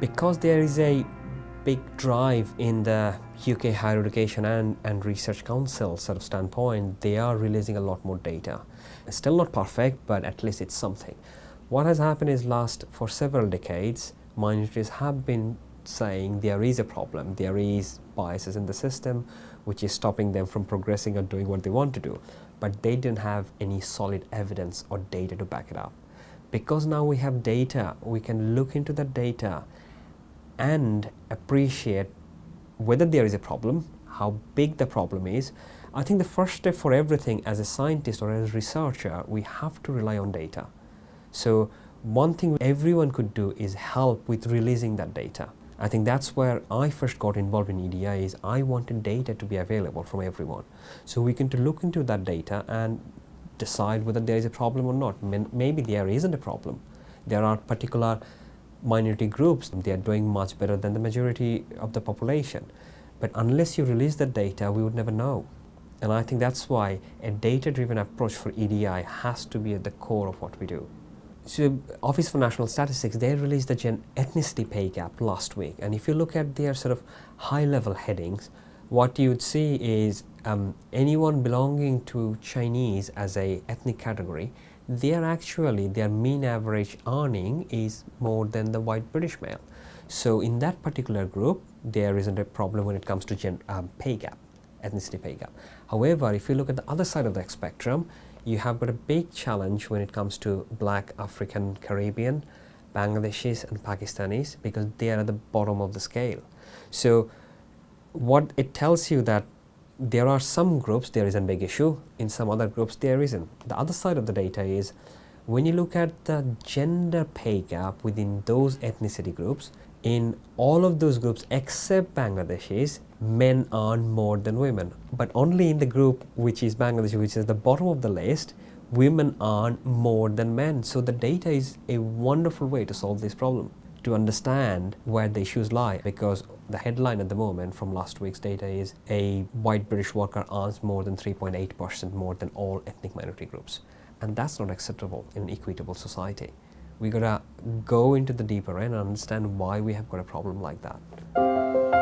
Because there is a big drive in the UK Higher Education and Research Council sort of standpoint, they are releasing a lot more data. It's still not perfect, but at least it's something. What has happened is for several decades, minorities have been saying there is a problem, there is biases in the system which is stopping them from progressing or doing what they want to do, but they didn't have any solid evidence or data to back it up. Because now we have data, we can look into the data and appreciate whether there is a problem, how big the problem is. I think the first step for everything as a scientist or as a researcher, we have to rely on data. So one thing everyone could do is help with releasing that data. I think that's where I first got involved in EDI, is I wanted data to be available from everyone. So we can look into that data and decide whether there is a problem or not. Maybe there isn't a problem. There are particular minority groups, they are doing much better than the majority of the population. But unless you release the data, we would never know. And I think that's why a data-driven approach for EDI has to be at the core of what we do. So Office for National Statistics, they released the ethnicity pay gap last week. And if you look at their sort of high-level headings, what you would see is anyone belonging to Chinese as a ethnic category, their mean average earning is more than the white British male. So in that particular group, there isn't a problem when it comes to pay gap, ethnicity pay gap. However, if you look at the other side of the spectrum, you have got a big challenge when it comes to Black, African, Caribbean, Bangladeshis and Pakistanis, because they are at the bottom of the scale. So what it tells you that there are some groups there is a big issue, in some other groups there isn't. The other side of the data is when you look at the gender pay gap within those ethnicity groups, in all of those groups except Bangladeshis, men earn more than women. But only in the group which is Bangladesh, which is the bottom of the list, women earn more than men. So the data is a wonderful way to solve this problem, to understand where the issues lie, because the headline at the moment from last week's data is a white British worker earns more than 3.8% more than all ethnic minority groups. And that's not acceptable in an equitable society. We gotta go into the deeper end and understand why we have got a problem like that.